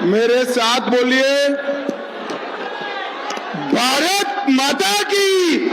मेरे साथ बोलिए, भारत माता की।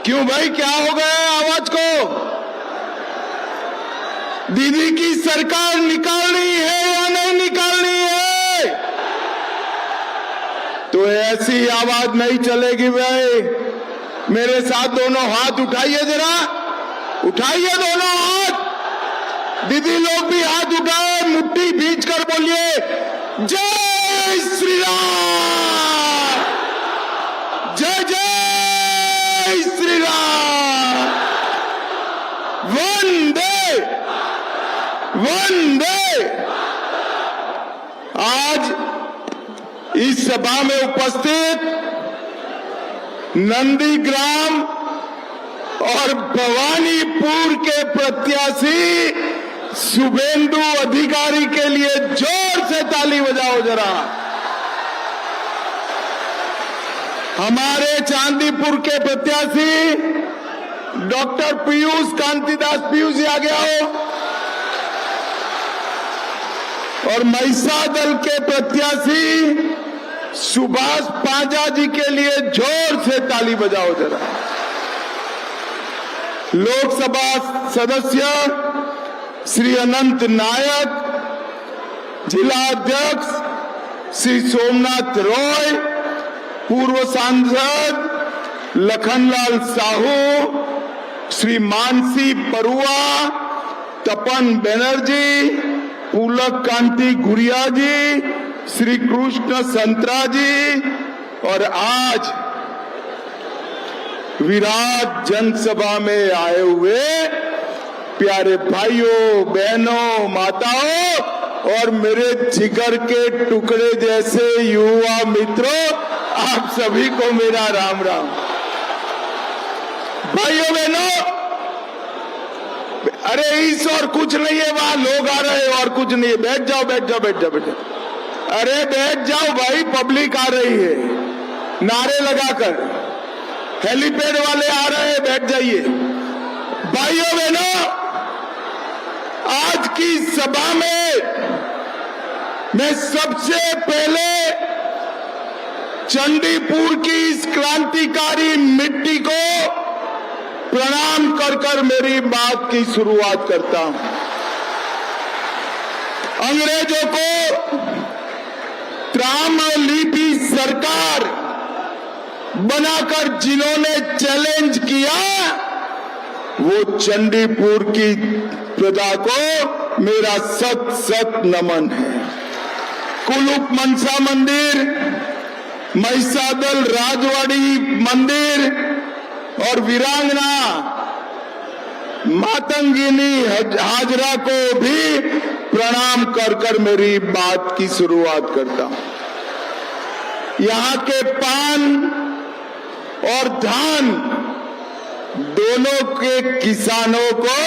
क्यों भाई, क्या हो गया आवाज को? दीदी की सरकार निकालनी है या नहीं निकालनी है? तो ऐसी आवाज नहीं चलेगी भाई। मेरे साथ दोनों हाथ उठाइए, जरा उठाइए दोनों हाथ। दीदी लोग भी हाथ उठाए, मुट्ठी भींच कर बोलिए, जय श्री राम, जय जय श्री राम, वंदे वंदे। आज इस सभा में उपस्थित नंदीग्राम और भवानीपुर के प्रत्याशी शुभेंदु अधिकारी के लिए जोर से ताली बजाओ जरा। हमारे चांदीपुर के प्रत्याशी डॉक्टर पीयूष कांतिदास, पीयूष जी आगे आओ। और महिषादल के प्रत्याशी सुभाष पांजा जी के लिए जोर से ताली बजाओ जरा। लोकसभा सदस्य श्री अनंत नायक, जिला अध्यक्ष श्री सोमनाथ रॉय, पूर्व सांसद लखनलाल साहू, श्री मानसी बरुआ, तपन बनर्जी, पुलक कांति गुरिया जी, श्री कृष्ण संतरा जी, और आज विराट जनसभा में आए हुए प्यारे भाइयों, बहनों, माताओं और मेरे जिगर के टुकड़े जैसे युवा मित्रों, आप सभी को मेरा राम राम। भाइयों बहनों, अरे इस और कुछ नहीं है, वहां लोग आ रहे हैं और कुछ नहीं है। बैठ जाओ बैठ जाओ बैठ जाओ बैठ जाओ। अरे बैठ जाओ भाई, पब्लिक आ रही है नारे लगाकर। हेलीपैड वाले आ रहे हैं, बैठ जाइए। भाइयों बहनों, आज की सभा में मैं सबसे पहले चंडीपुर की इस क्रांतिकारी मिट्टी को प्रणाम कर कर मेरी बात की शुरुआत करता हूं। अंग्रेजों को त्रामलिपि सरकार बनाकर जिन्होंने चैलेंज किया, वो चंडीपुर की प्रजा को मेरा सत सत नमन है। कुलुप मनसा मंदिर, महिषादल राजवाड़ी मंदिर और वीरांगना मातंगिनी हाजरा को भी प्रणाम कर कर मेरी बात की शुरुआत करता हूं। यहाँ के पान और धान दोनों के किसानों को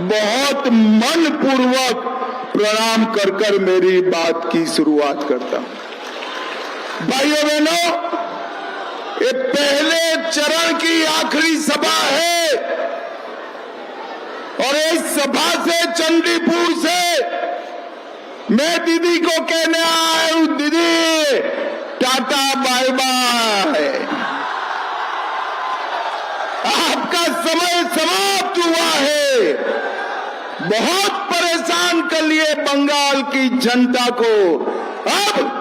बहुत मन पूर्वक प्रणाम कर कर मेरी बात की शुरुआत करता हूं। भाइयों बहनों, ये पहले चरण की आखिरी सभा है और इस सभा से, चंडीपुर से मैं दीदी को कहने आया हूं, दीदी टाटा बाय बाय, आपका समय समाप्त हुआ है। बहुत परेशान कर लिए बंगाल की जनता को, अब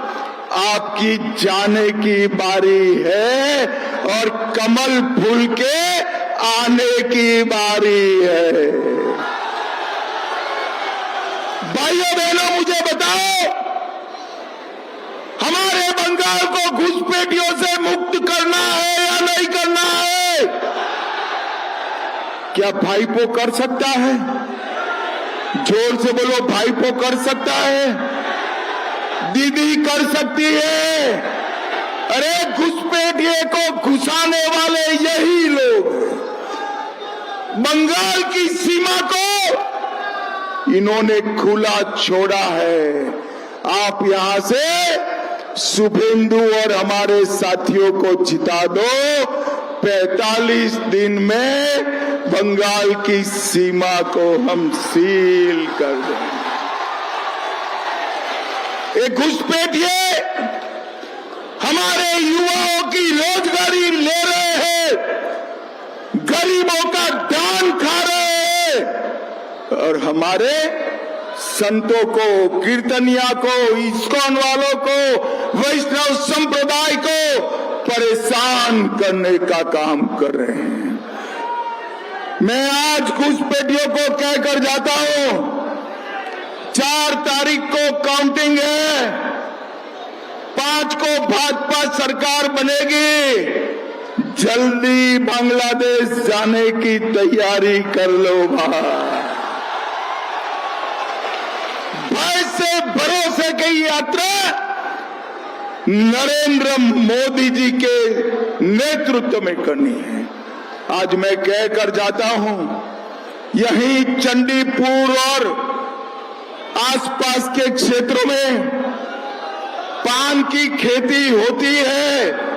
आपकी जाने की बारी है और कमल फूल के आने की बारी है। भाइयों बहनों, मुझे बताओ, हमारे बंगाल को घुसपैठियों से मुक्त करना है या नहीं करना है? क्या भाईपो कर सकता है? जोर से बोलो, भाईपो कर सकता है? दीदी कर सकती है? अरे घुसपैठिए को घुसाने वाले यही लोग, बंगाल की सीमा को इन्होंने खुला छोड़ा है। आप यहां से शुभेंदु और हमारे साथियों को जिता दो, 45 दिन में बंगाल की सीमा को हम सील कर देंगे। ये घुसपैठिए हमारे युवाओं की रोजगारी ले रहे हैं, गरीबों का दान खा रहे हैं और हमारे संतों को, कीर्तनिया को, इस्कॉन वालों को, वैष्णव संप्रदाय को परेशान करने का काम कर रहे हैं। मैं आज घुसपैठियों को कहकर जाता हूं, 4 तारीख को काउंटिंग है, 5 को भाजपा सरकार बनेगी। जल्दी बांग्लादेश जाने की तैयारी कर लो भाई। भय से भरोसे की यात्रा नरेंद्र मोदी जी के नेतृत्व में करनी है। आज मैं कहकर जाता हूं, यहीं चंडीपुर और आसपास के क्षेत्रों में पान की खेती होती है।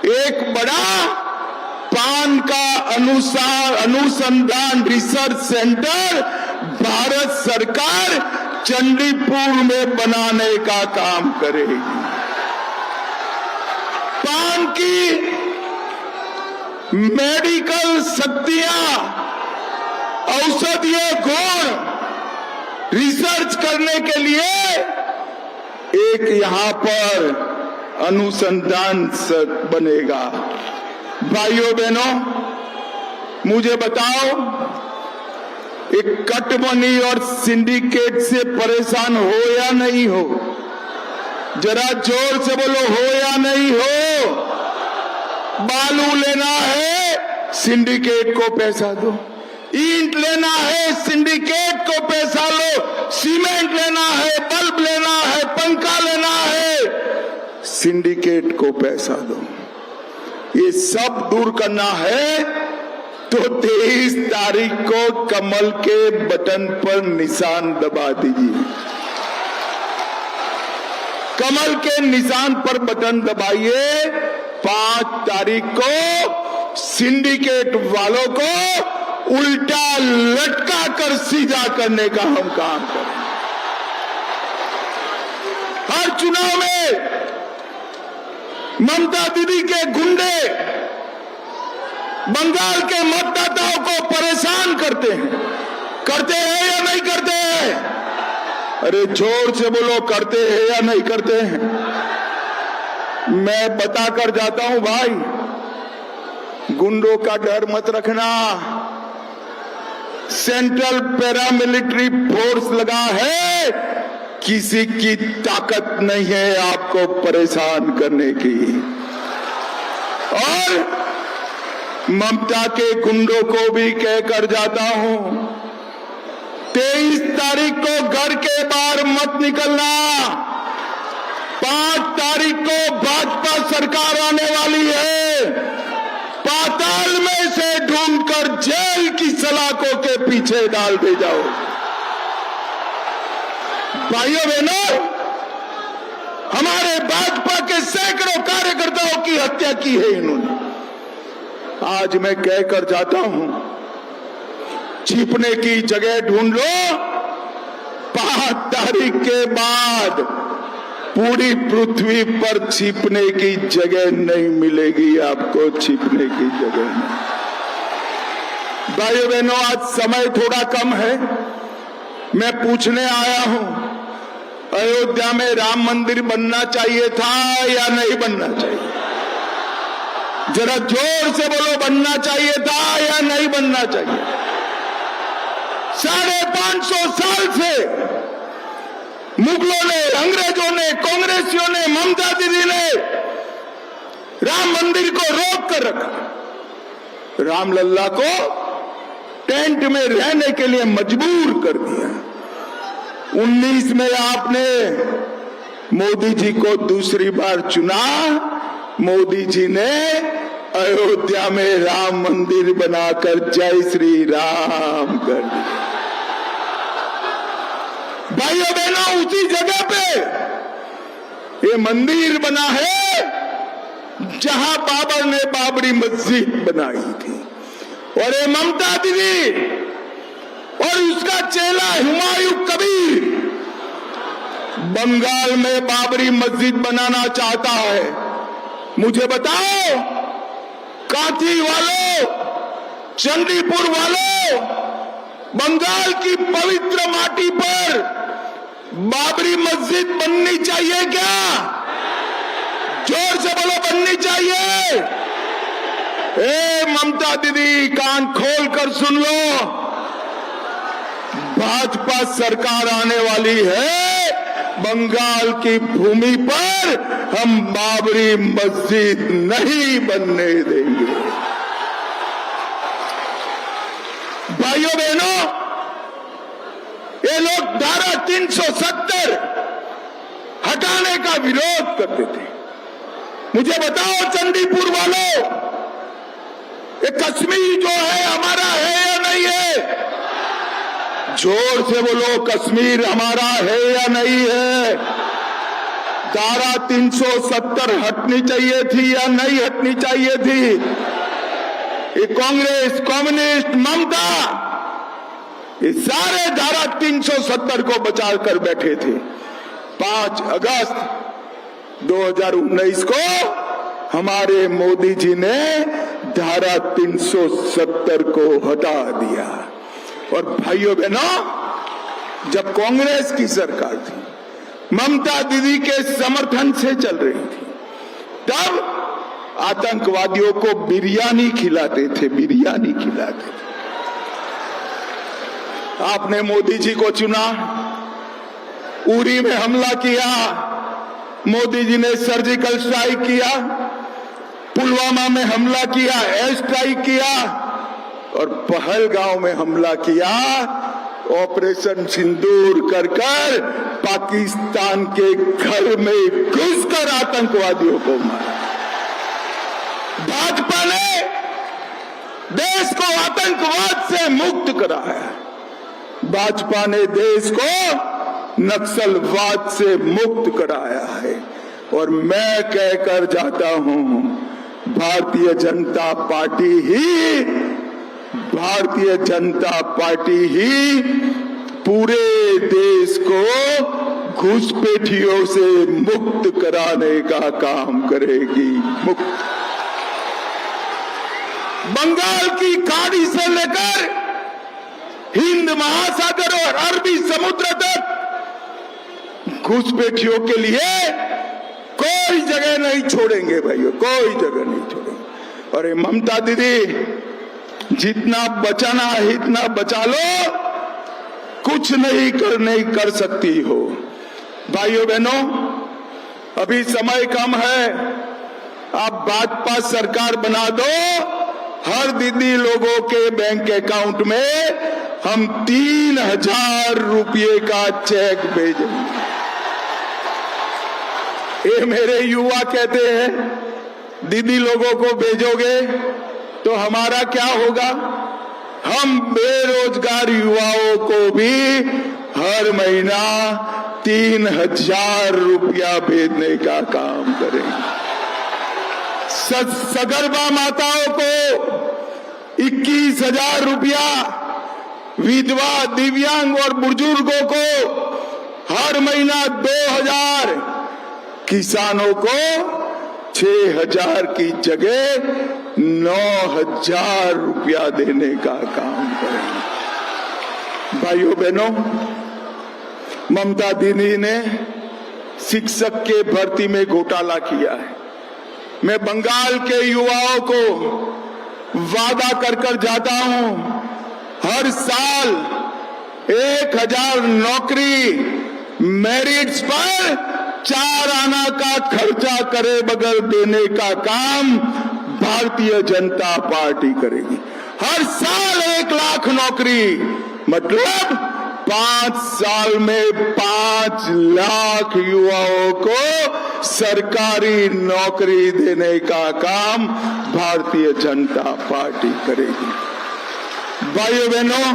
एक बड़ा पान का अनुसंधान रिसर्च सेंटर भारत सरकार चंडीपुर में बनाने का काम करेगी। पान की मेडिकल शक्तियां, औषधीय गुण रिसर्च करने के लिए एक यहां पर अनुसंधान बनेगा। भाइयों बहनों, मुझे बताओ, एक कटमनी और सिंडिकेट से परेशान हो या नहीं हो? जरा जोर से बोलो, हो या नहीं हो? बालू लेना है, सिंडिकेट को पैसा दो। ईंट लेना है, सिंडिकेट को पैसा लो। सीमेंट लेना है, बल्ब लेना है, पंखा लेना है, सिंडिकेट को पैसा दो। ये सब दूर करना है तो 23 तारीख को कमल के बटन पर निशान दबा दीजिए। कमल के निशान पर बटन दबाइए। 5 तारीख को सिंडिकेट वालों को उल्टा लटका कर सीधा करने का हम काम करें। हर चुनाव में ममता दीदी के गुंडे बंगाल के मतदाताओं को परेशान करते हैं या नहीं करते हैं? अरे जोर से बोलो, करते हैं या नहीं करते हैं? मैं बताकर जाता हूं भाई, गुंडों का डर मत रखना। सेंट्रल पैरामिलिट्री फोर्स लगा है, किसी की ताकत नहीं है आपको परेशान करने की। और ममता के गुंडों को भी कहकर जाता हूं, 23 तारीख को घर के बाहर मत निकलना। 5 तारीख को भाजपा सरकार आने वाली है। पाताल में से ढूंढकर जेल की सलाखों के पीछे डाल दे जाओ। भाइयों बहनों, हमारे भाजपा के सैकड़ों कार्यकर्ताओं की हत्या की है इन्होंने। आज मैं कहकर जाता हूं, छिपने की जगह ढूंढ लो। 5 तारीख के बाद पूरी पृथ्वी पर छिपने की जगह नहीं मिलेगी आपको, छिपने की जगह नहीं। भाइयों बहनों, आज समय थोड़ा कम है, मैं पूछने आया हूं, अयोध्या में राम मंदिर बनना चाहिए था या नहीं बनना चाहिए? जरा जोर से बोलो, बनना चाहिए था या नहीं बनना चाहिए? 550 साल से मुगलों ने, अंग्रेजों ने, कांग्रेसियों ने, ममता दीदी ने राम मंदिर को रोक कर रखा। रामलल्ला को टेंट में रहने के लिए मजबूर कर दिया। 19 में आपने मोदी जी को दूसरी बार चुना। मोदी जी ने अयोध्या में राम मंदिर बनाकर जय श्री राम कर दिया। भाइयों बहनों, उसी जगह पे ये मंदिर बना है जहां बाबर ने बाबरी मस्जिद बनाई थी। और ये ममता दीदी और उसका चेला हुमायूं कबीर बंगाल में बाबरी मस्जिद बनाना चाहता है। मुझे बताओ, कांची वालों, चंडीपुर वालों, बंगाल की पवित्र माटी पर बाबरी मस्जिद बननी चाहिए क्या? जोर से बोलो, बननी चाहिए। ए ममता दीदी, कान खोल कर सुन लो, भाजपा सरकार आने वाली है, बंगाल की भूमि पर हम बाबरी मस्जिद नहीं बनने देंगे। भाइयों बहनों, ये लोग धारा 370 हटाने का विरोध करते थे। मुझे बताओ चंडीपुर वालों, ये कश्मीर जो है हमारा है या नहीं है? जोर से बोलो, कश्मीर हमारा है या नहीं है? धारा 370 हटनी चाहिए थी या नहीं हटनी चाहिए थी? ये कांग्रेस, कम्युनिस्ट, ममता, ये सारे धारा 370 को बचा कर बैठे थे। 5 अगस्त 2019 को हमारे मोदी जी ने धारा 370 को हटा दिया। और भाइयों बहनों, जब कांग्रेस की सरकार थी, ममता दीदी के समर्थन से चल रही थी, तब आतंकवादियों को बिरयानी खिलाते थे, बिरयानी खिलाते थे। आपने मोदी जी को चुना, उरी में हमला किया, मोदी जी ने सर्जिकल स्ट्राइक किया, पुलवामा में हमला किया, एयर स्ट्राइक किया, और पहलगांव में हमला किया, ऑपरेशन सिंदूर कर कर पाकिस्तान के घर में घुसकर आतंकवादियों को मारा। भाजपा ने देश को आतंकवाद से मुक्त कराया, भाजपा ने देश को नक्सलवाद से मुक्त कराया है। और मैं कहकर जाता हूं, भारतीय जनता पार्टी ही पूरे देश को घुसपैठियों से मुक्त कराने का काम करेगी। मुक्त बंगाल की खाड़ी से लेकर हिंद महासागर और अरबी समुद्र तक घुसपैठियों के लिए कोई जगह नहीं छोड़ेंगे भाइयों, कोई जगह नहीं छोड़ेंगे। और ये ममता दीदी, जितना बचाना है इतना बचा लो, कुछ नहीं कर सकती हो। भाइयों बहनों, अभी समय कम है, आप भाजपा सरकार बना दो, हर दीदी लोगों के बैंक अकाउंट में हम 3000 रुपये का चेक भेजेंगे। ये मेरे युवा कहते हैं, दीदी लोगों को भेजोगे तो हमारा क्या होगा? हम बेरोजगार युवाओं को भी हर महीना 3000 रुपया भेजने का काम करेंगे। सगर्भा माताओं को 21,000 रुपया, विधवा, दिव्यांग और बुजुर्गों को हर महीना 2000, किसानों को 6000 की जगह 9000 रुपया देने का काम करेंगे। भाइयों बहनों, ममता दीदी ने शिक्षक के भर्ती में घोटाला किया है। मैं बंगाल के युवाओं को वादा कर जाता हूं, हर साल 1000 नौकरी मेरिट्स पर 4 आना का खर्चा करे बगैर देने का काम भारतीय जनता पार्टी करेगी। हर साल 1 लाख नौकरी, मतलब 5 साल में 5 लाख युवाओं को सरकारी नौकरी देने का काम भारतीय जनता पार्टी करेगी। भाइयों बहनों,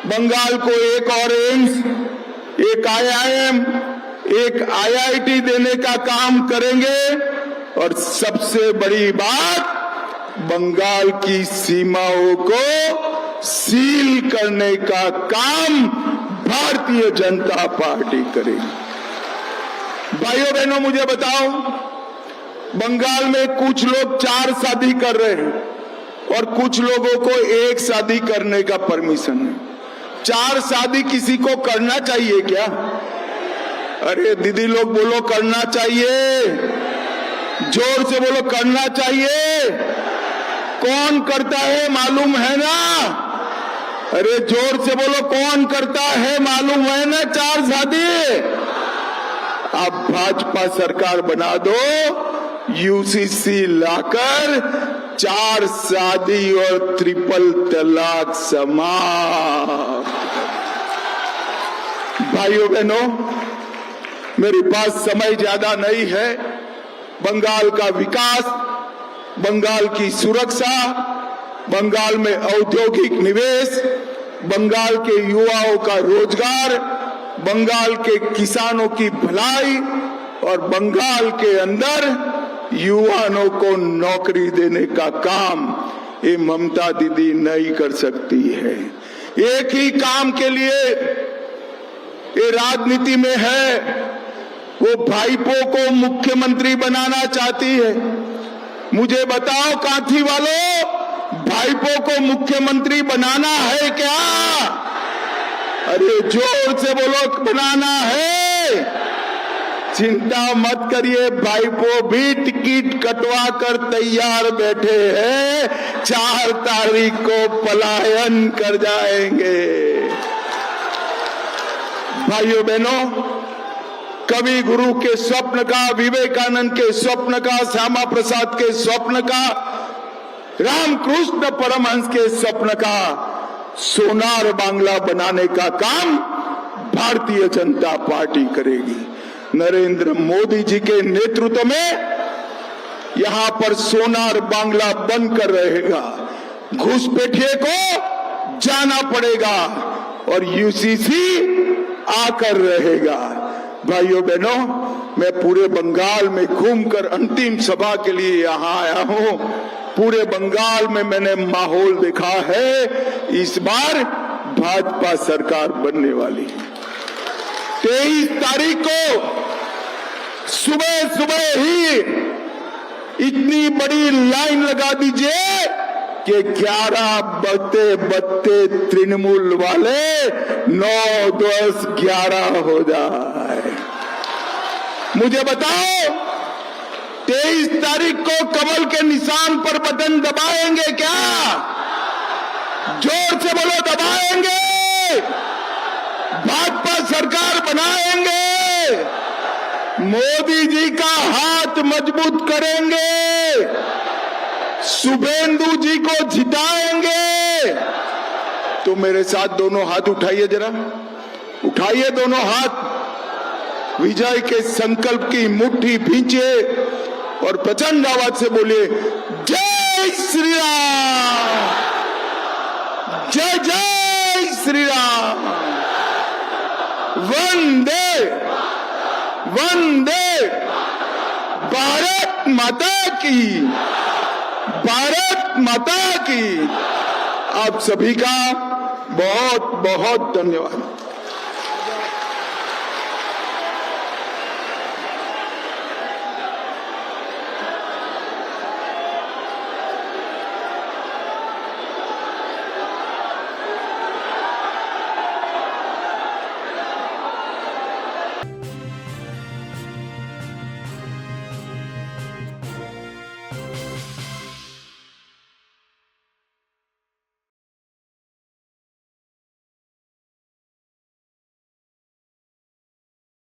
बंगाल को एक और एम्स, एक IIM, एक IIT देने का काम करेंगे। और सबसे बड़ी बात, बंगाल की सीमाओं को सील करने का काम भारतीय जनता पार्टी करेगी। भाइयों बहनों, मुझे बताओ, बंगाल में कुछ लोग 4 शादी कर रहे हैं और कुछ लोगों को 1 शादी करने का परमिशन है। 4 शादी किसी को करना चाहिए क्या? अरे दीदी लोग बोलो, करना चाहिए। जोर से बोलो, करना चाहिए। कौन करता है मालूम है ना? अरे जोर से बोलो, कौन करता है मालूम है ना? 4 शादी। आप भाजपा सरकार बना दो, यूसीसी लाकर 4 शादी और ट्रिपल तलाक समाप्त। भाइयों बहनों, मेरे पास समय ज्यादा नहीं है। बंगाल का विकास, बंगाल की सुरक्षा, बंगाल में औद्योगिक निवेश, बंगाल के युवाओं का रोजगार, बंगाल के किसानों की भलाई और बंगाल के अंदर युवाओं को नौकरी देने का काम ये ममता दीदी नहीं कर सकती है। एक ही काम के लिए ये राजनीति में है, वो भाईपो को मुख्यमंत्री बनाना चाहती है। मुझे बताओ कांठी वालों, भाईपो को मुख्यमंत्री बनाना है क्या? अरे जोर से बोलो, बनाना है। चिंता मत करिए, भाईपो भी टिकट कटवा कर तैयार बैठे हैं। 4 तारीख को पलायन कर जाएंगे। भाइयों बहनों, कवि गुरु के स्वप्न का, विवेकानंद के स्वप्न का, श्यामा प्रसाद के स्वप्न का, रामकृष्ण परमहंस के स्वप्न का सोनार बांग्ला बनाने का काम भारतीय जनता पार्टी करेगी। नरेंद्र मोदी जी के नेतृत्व में यहां पर सोनार बांग्ला बनकर रहेगा। घुसपैठिए को जाना पड़ेगा और यूसीसी आकर रहेगा। भाइयों बहनों, मैं पूरे बंगाल में घूमकर अंतिम सभा के लिए यहां आया हूं। पूरे बंगाल में मैंने माहौल देखा है। इस बार भाजपा सरकार बनने वाली है। 23 तारीख को सुबह सुबह ही इतनी बड़ी लाइन लगा दीजिए कि 11 बजते तृणमूल वाले 9, 10, 11 हो जाए। मुझे बताओ, 23 तारीख को कमल के निशान पर बटन दबाएंगे क्या? जोर से बोलो, दबाएंगे। भाजपा सरकार बनाएंगे। मोदी जी का हाथ मजबूत करेंगे। शुभेंदु जी को जिताएंगे। तो मेरे साथ दोनों हाथ उठाइए, जरा उठाइए दोनों हाथ। विजय के संकल्प की मुट्ठी भींचिए और प्रचंड आवाज से बोलिए, जय श्री राम, जय जय श्री राम, वंदे वंदे, भारत माता की, भारत माता की। आप सभी का बहुत बहुत धन्यवाद।